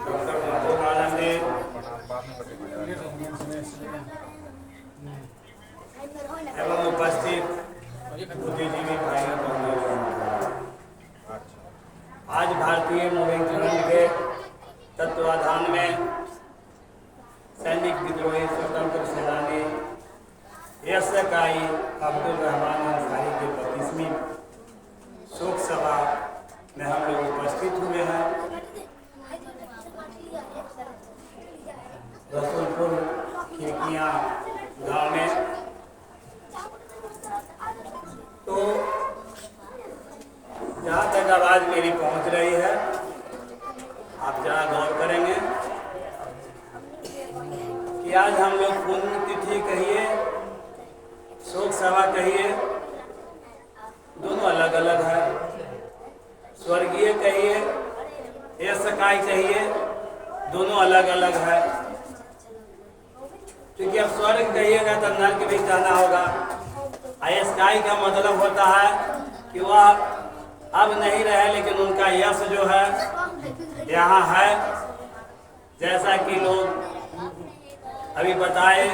Doctor महबूब आलम जी एवं उपस्थित बुद्धिजीवी भाइयों बहनों, आज भारतीय मूविंग फ्रंट के तत्वाधान में सैनिक विद्रोही स्वतंत्र सेनानी एएसआई अब्दुल रहमान अंसारी की 25वीं शोक सभा में हम लोग उपस्थित हुए हैं। रसूलपुर खिड़कियाँ गाँव में तो जहाँ तक आवाज़ मेरी पहुँच रही है, आप जरा गौर करेंगे कि आज हम लोग पुण्यतिथि कहिए, शोक सभा कहिए, दोनों अलग अलग है। स्वर्गीय कहिए, एएसआई कहिए, दोनों अलग अलग है। क्योंकि अब स्वर्ग कहिएगा तो नर्क भी जाना होगा। एएसआई का मतलब होता है कि वह अब नहीं रहे, लेकिन उनका यश जो है यहाँ है। जैसा कि लोग अभी बताए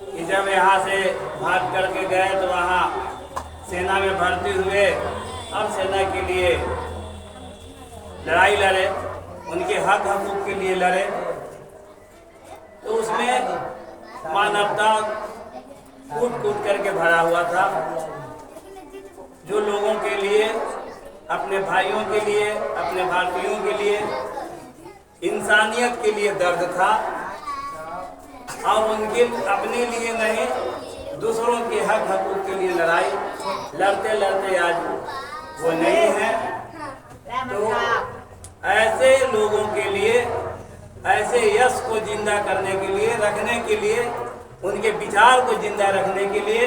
कि जब यहाँ से भाग करके गए तो वहाँ सेना में भर्ती हुए, अब सेना के लिए लड़ाई लड़े, उनके हक हकूक के लिए लड़े, तो उसमें मानवता कूट कूट करके भरा हुआ था। जो लोगों के लिए, अपने भाइयों के लिए, अपने भारतीयों के लिए, इंसानियत के लिए दर्द था, और उनके अपने लिए नहीं, दूसरों के हक हकूक के लिए लड़ाई लड़ते लड़ते आज वो नहीं है। तो ऐसे लोगों के लिए, ऐसे यश को जिंदा करने के लिए, रखने के लिए, उनके विचार को जिंदा रखने के लिए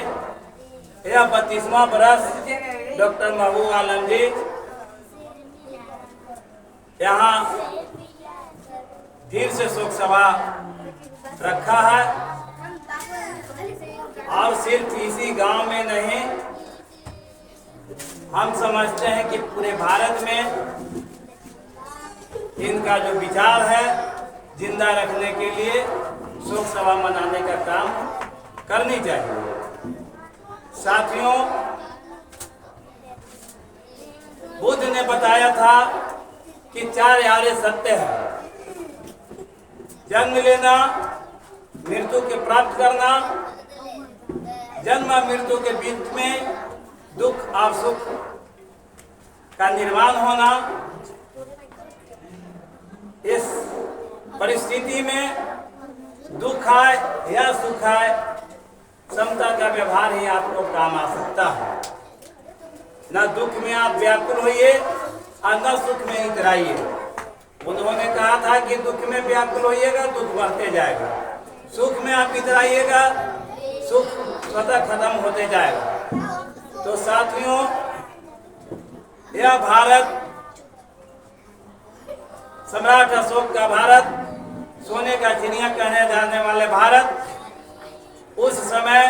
यह 32वां बरस डॉक्टर महबूब आलम जी यहाँ फिर से शोक सभा रखा है। और सिर्फ इसी गांव में नहीं, हम समझते हैं कि पूरे भारत में इनका जो विचार है जिंदा रखने के लिए शोक सभा मनाने का काम करनी चाहिए। साथियों, बुद्ध ने बताया था कि 4 आर्य सत्य है: जन्म लेना, मृत्यु के प्राप्त करना, जन्म और मृत्यु के बीच में दुख और सुख का निर्माण होना। इस परिस्थिति में दुख आए या सुख आए, समता का व्यवहार ही आपको काम आ सकता है। न दुख में आप व्याकुल होइए और न सुख में इतराइए। उन्होंने कहा था कि दुख में व्याकुल होइएगा, दुख बढ़ते जाएगा, सुख में आप इतराइएगा, सुख स्वतः खत्म होते जाएगा। तो साथियों, यह भारत, सम्राट अशोक का भारत, सोने का चिड़िया कहने जाने वाले भारत, उस समय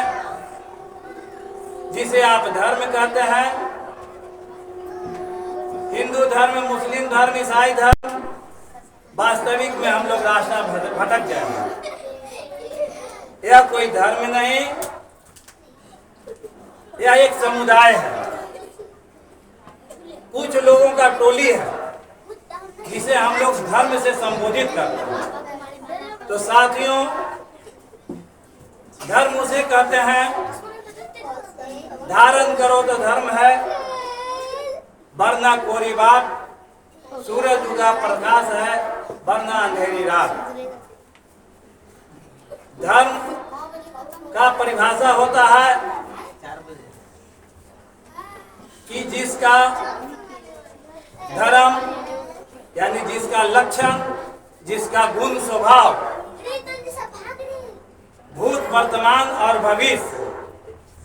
जिसे आप धर्म कहते हैं, हिंदू धर्म, मुस्लिम धर्म, ईसाई धर्म, वास्तविक में हम लोग रास्ता भटक जाएंगे। यह कोई धर्म नहीं, यह एक समुदाय है, कुछ लोगों का टोली है जिसे हम लोग धर्म से संबोधित करते हैं। तो साथियों, धर्म उसे कहते हैं, धारण करो तो धर्म है, वरना कोरी बात, सूरज उगा प्रकाश है, वरना अंधेरी रात। धर्म का परिभाषा होता है कि जिसका धर्म यानी जिसका लक्षण, जिसका गुण स्वभाव भूत, वर्तमान और भविष्य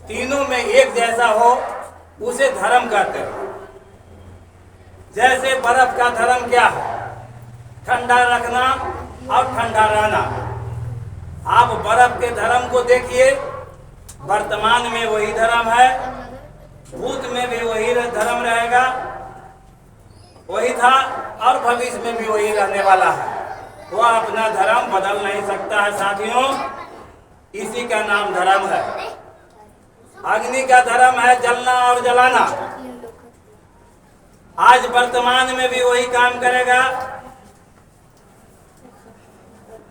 तीनों में एक जैसा हो, उसे धर्म कहते हैं। जैसे बर्फ का धर्म क्या है? ठंडा रखना और ठंडा रहना। आप बर्फ के धर्म को देखिए, वर्तमान में वही धर्म है, भूत में भी वही धर्म रहेगा, वही था, और भविष्य में भी वही रहने वाला है। वो अपना धर्म बदल नहीं सकता है साथियों। इसी का नाम धर्म है। अग्नि का धर्म है जलना और जलाना। आज वर्तमान में भी वही काम करेगा,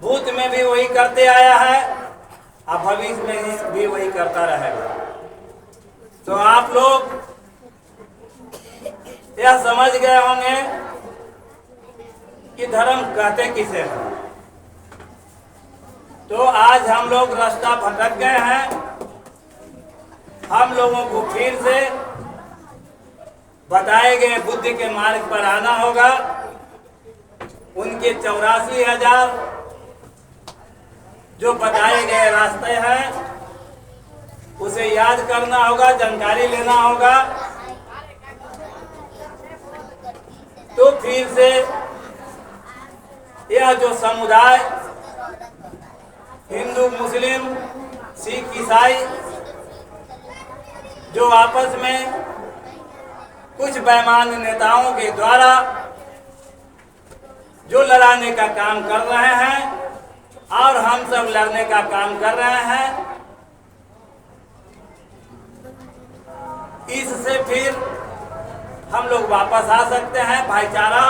भूत में भी वही करते आया है और भविष्य में भी वही करता रहेगा। तो आप लोग यह समझ गए होंगे कि धर्म कहते किसे हैं। तो आज हम लोग रास्ता भटक गए हैं। हम लोगों को फिर से बताए गए बुद्धि के मार्ग पर आना होगा। उनके 84,000 जो बताए गए रास्ते हैं उसे याद करना होगा, जानकारी लेना होगा। तो फिर से यह जो समुदाय हिंदू, मुस्लिम, सिख, ईसाई जो आपस में कुछ बेईमान नेताओं के द्वारा जो लड़ाने का काम कर रहे हैं और हम सब लड़ने का काम कर रहे हैं, इससे फिर हम लोग वापस आ सकते हैं। भाईचारा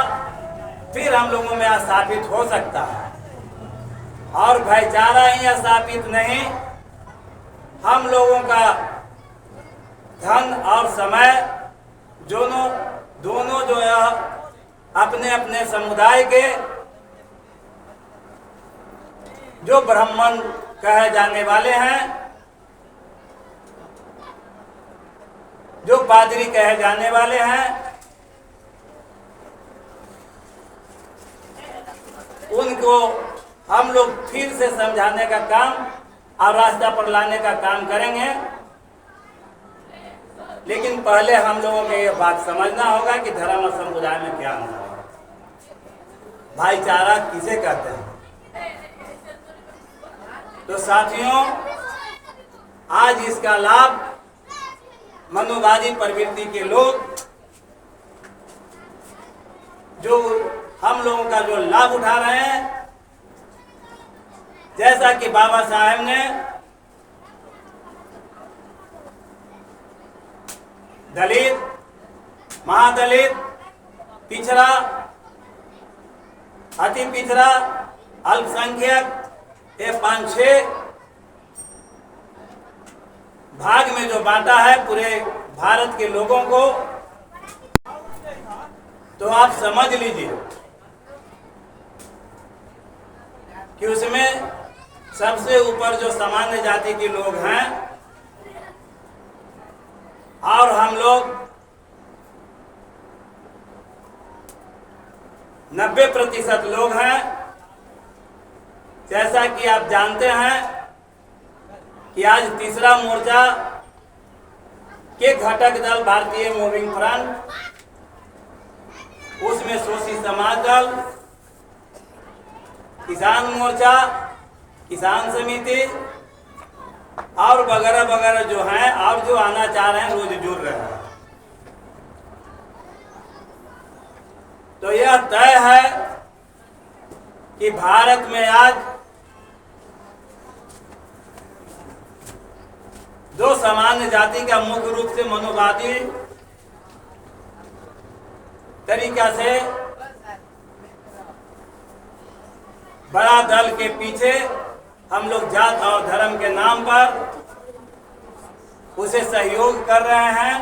फिर हम लोगों में स्थापित हो सकता है। और भाईचारा ही स्थापित नहीं, हम लोगों का धन और समय दोनों जो है अपने अपने समुदाय के जो ब्राह्मण कहे जाने वाले हैं, जो पादरी कहे जाने वाले हैं, उनको हम लोग फिर से समझाने का काम और रास्ता पर लाने का काम करेंगे। लेकिन पहले हम लोगों को ये बात समझना होगा कि धर्म और समुदाय में क्या अंतर है, भाईचारा किसे कहते हैं। तो साथियों, आज इसका लाभ मनुवादी प्रवृत्ति के लोग जो हम लोगों का जो लाभ उठा रहे हैं, जैसा कि बाबा साहेब ने दलित, महादलित, पिछड़ा, अति पिछड़ा, अल्पसंख्यक, ये 5-6 भाग में जो बांटा है पूरे भारत के लोगों को, तो आप समझ लीजिए कि उसमें सबसे ऊपर जो सामान्य जाति के लोग हैं और हम लोग 90% लोग हैं। जैसा कि आप जानते हैं कि आज तीसरा मोर्चा के घटक दल भारतीय मूविंग फ्रंट, उसमें शोषित समाज दल, किसान मोर्चा, किसान समिति और वगैरह वगैरह जो हैं और जो आना चाह रहे हैं रोज जुड़ रहे हैं। तो यह तय है कि भारत में आज दो सामान्य जाति का मुख्य रूप से मनुवादी तरीका से बड़ा दल के पीछे हम लोग जात और धर्म के नाम पर उसे सहयोग कर रहे हैं।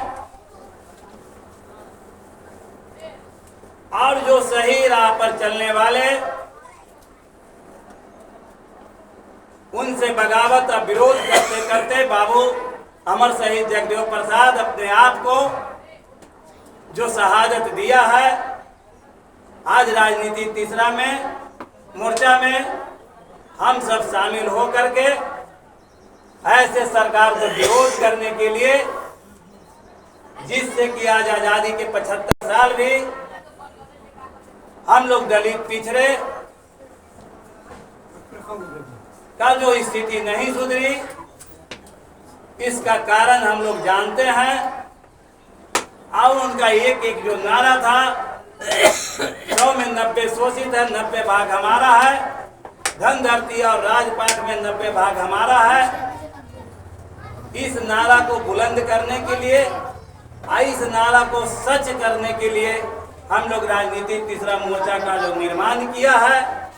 और जो सही राह पर चलने वाले, उनसे बगावत और विरोध करते करते बाबू अमर शहीद जगदेव प्रसाद अपने आप को जो शहादत दिया है, आज राजनीति तीसरा में मोर्चा में हम सब शामिल हो करके ऐसे सरकार को विरोध करने के लिए, जिससे कि आज आजादी के 75 साल भी हम लोग दलित पिछड़े का जो स्थिति नहीं सुधरी, इसका कारण हम लोग जानते हैं। और उनका एक एक जो नारा था 100 90 शोषित है, 90 भाग हमारा है। धन धरती और राजपाट में 90 भाग हमारा है। इस नारा को बुलंद करने के लिए, इस नारा को सच करने के लिए हम लोग राजनीतिक तीसरा मोर्चा का जो निर्माण किया है।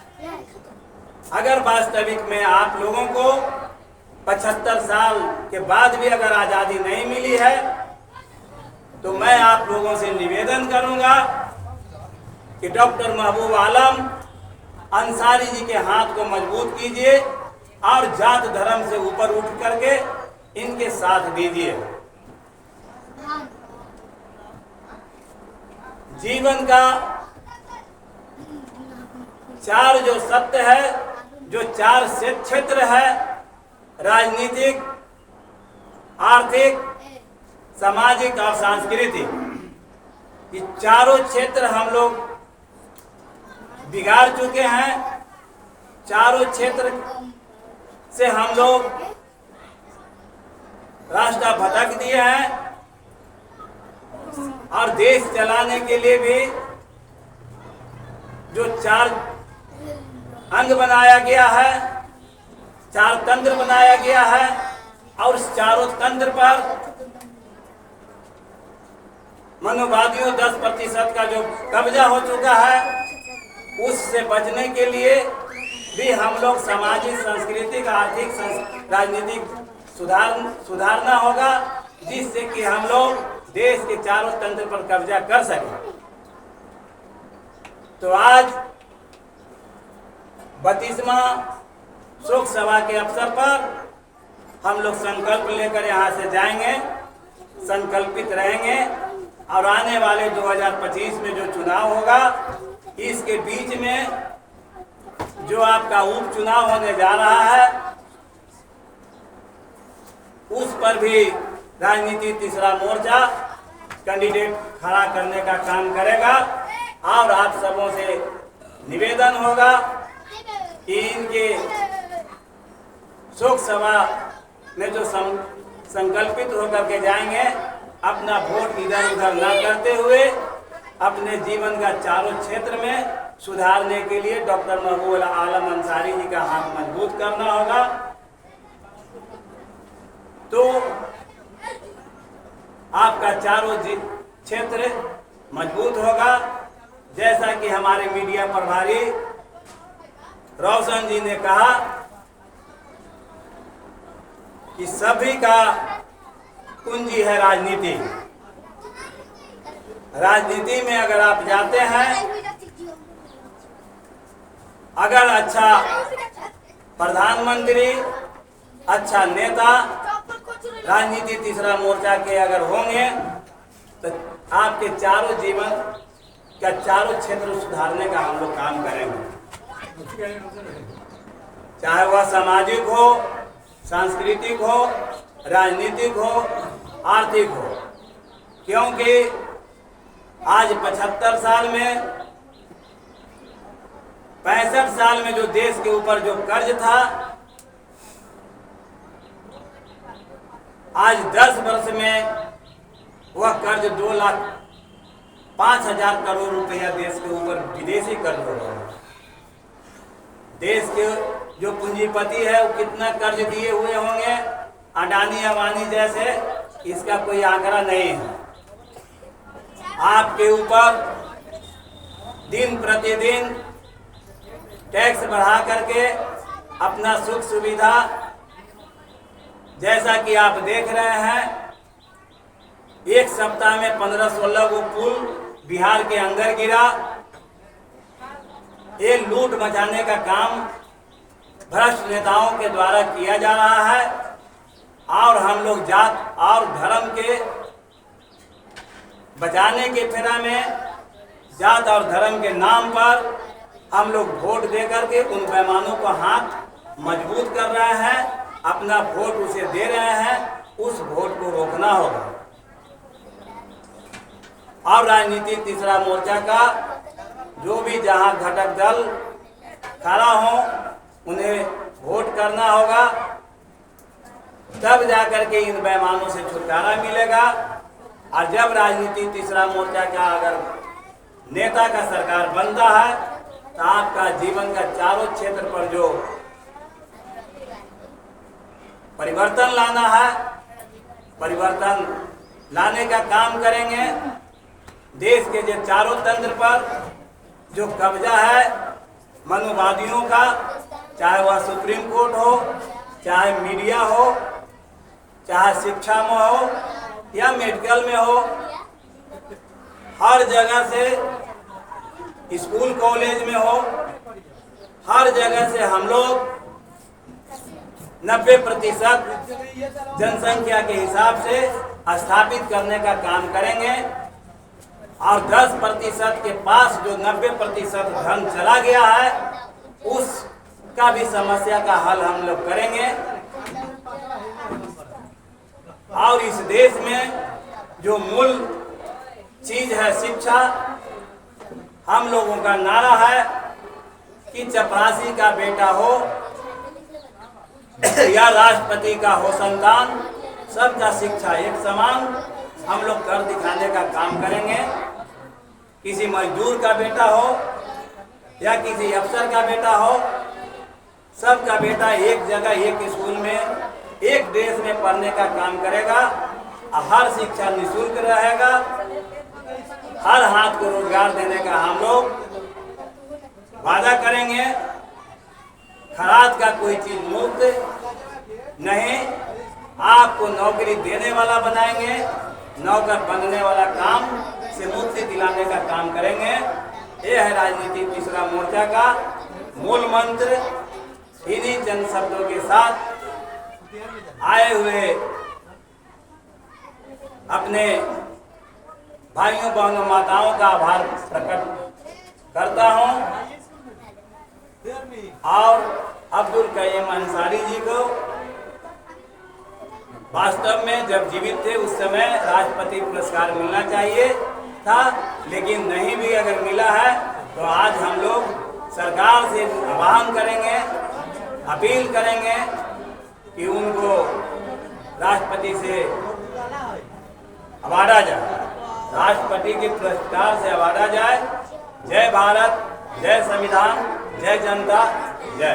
अगर वास्तविक में आप लोगों को 75 साल के बाद भी अगर आज़ादी नहीं मिली है, तो मैं आप लोगों से निवेदन करूंगा कि डॉक्टर महबूब आलम अंसारी जी के हाथ को मजबूत कीजिए और जात धर्म से ऊपर उठ करके इनके साथ दीजिए। जीवन का 4 जो सत्य है, जो 4 क्षेत्र है, राजनीतिक, आर्थिक, सामाजिक और सांस्कृतिक, ये चारों क्षेत्र हम लोग बिगाड़ चुके हैं। चारों क्षेत्र से हम लोग रास्ता भटक दिए हैं और देश चलाने के लिए भी जो 4 अंग बनाया गया है, 4 तंत्र बनाया गया है और उस चारों तंत्र पर मनोवादियों 10% का जो कब्जा हो चुका है, उससे बचने के लिए भी हम लोग सामाजिक, सांस्कृतिक, आर्थिक, राजनीतिक सुधारना होगा, जिससे कि हम लोग देश के चारों तंत्र पर कब्जा कर सकें। तो आज 32वां शोक सभा के अवसर पर हम लोग संकल्प लेकर यहाँ से जाएंगे, संकल्पित रहेंगे और आने वाले 2025 में जो चुनाव होगा, इसके बीच में जो आपका उपचुनाव होने जा रहा है, उस पर भी राजनीति तीसरा मोर्चा कैंडिडेट खड़ा करने का काम करेगा। और आप सबों से निवेदन होगा कि इनके शोक सभा में जो संकल्पित होकर के जाएंगे, अपना वोट इधर उधर न करते हुए अपने जीवन का चारों क्षेत्र में सुधारने के लिए डॉक्टर महबूब आलम अंसारी जी का हाथ मजबूत करना होगा। तो आपका चारों क्षेत्र मजबूत होगा। जैसा कि हमारे मीडिया प्रभारी रोशन जी ने कहा कि सभी का कुंजी है राजनीति। राजनीति में अगर आप जाते हैं, अगर अच्छा प्रधानमंत्री, अच्छा नेता राजनीति तीसरा मोर्चा के अगर होंगे, तो आपके चारों जीवन का चारों क्षेत्र सुधारने का हम लोग काम करेंगे। चाहे वह सामाजिक हो, सांस्कृतिक हो, राजनीतिक हो, आर्थिक हो। क्योंकि आज 75 साल में, 65 साल में जो देश के ऊपर जो कर्ज था, आज 10 वर्ष में वह कर्ज 2,05,000 करोड़ रुपया देश के ऊपर विदेशी कर्ज हो रहा है। देश के जो पूंजीपति है वो कितना कर्ज दिए हुए होंगे, अडानी अंबानी जैसे, इसका कोई आंकड़ा नहीं है। आपके ऊपर दिन प्रतिदिन टैक्स बढ़ा करके अपना सुख सुविधा, जैसा कि आप देख रहे हैं, एक सप्ताह में 15-16 को पुल बिहार के अंदर गिरा। ये लूट मचाने का काम भ्रष्ट नेताओं के द्वारा किया जा रहा है और हम लोग जात और धर्म के बचाने के फेरा में, जात और धर्म के नाम पर हम लोग वोट दे करके उन पैमानों को हाथ मजबूत कर रहे हैं, अपना वोट उसे दे रहे हैं। उस वोट को रोकना होगा और राजनीति तीसरा मोर्चा का जो भी जहां घटक दल खड़ा हो, उन्हें वोट करना होगा, तब जाकर के इन बेईमानों से छुटकारा मिलेगा। और जब राजनीति तीसरा मोर्चा का अगर नेता का सरकार बनता है तो आपका जीवन का चारों क्षेत्र पर जो परिवर्तन लाना है, परिवर्तन लाने का काम करेंगे। देश के जो चारों तंत्र पर जो कब्जा है मनुवादियों का, चाहे वह सुप्रीम कोर्ट हो, चाहे मीडिया हो, चाहे शिक्षा में हो या मेडिकल में हो, हर जगह से, स्कूल कॉलेज में हो, हर जगह से हम लोग 90% जनसंख्या के हिसाब से स्थापित करने का काम करेंगे और 10% के पास जो 90% धन चला गया है उसका भी समस्या का हल हम लोग करेंगे। और इस देश में जो मूल चीज है शिक्षा, हम लोगों का नारा है कि चपरासी का बेटा हो या राष्ट्रपति का हो संतान, सबका शिक्षा एक समान हम लोग कर दिखाने का काम करेंगे। किसी मजदूर का बेटा हो या किसी अफसर का बेटा हो, सबका बेटा एक जगह एक स्कूल में एक देश में पढ़ने का काम करेगा। हर शिक्षा निःशुल्क रहेगा, हर हाथ को रोजगार देने का हम लोग वादा करेंगे। खराज का कोई चीज मुफ्त नहीं, आपको नौकरी देने वाला बनाएंगे, नौकर बनने वाला काम से मुक्ति दिलाने का काम करेंगे। ये है राजनीति तीसरा मोर्चा का मूल मंत्र। इन्हीं चंद शब्दों के साथ आए हुए अपने भाइयों बहनों माताओं का आभार प्रकट करता हूं और अब्दुल कय्यूम अंसारी जी को वास्तव में जब जीवित थे उस समय राष्ट्रपति पुरस्कार मिलना चाहिए था, लेकिन नहीं भी अगर मिला है तो आज हम लोग सरकार से आह्वान करेंगे, अपील करेंगे कि उनको राष्ट्रपति से अवार्डा जाए, राष्ट्रपति के पुरस्कार से अवार्डा जाए। जय भारत, जय संविधान, जय जनता, जय।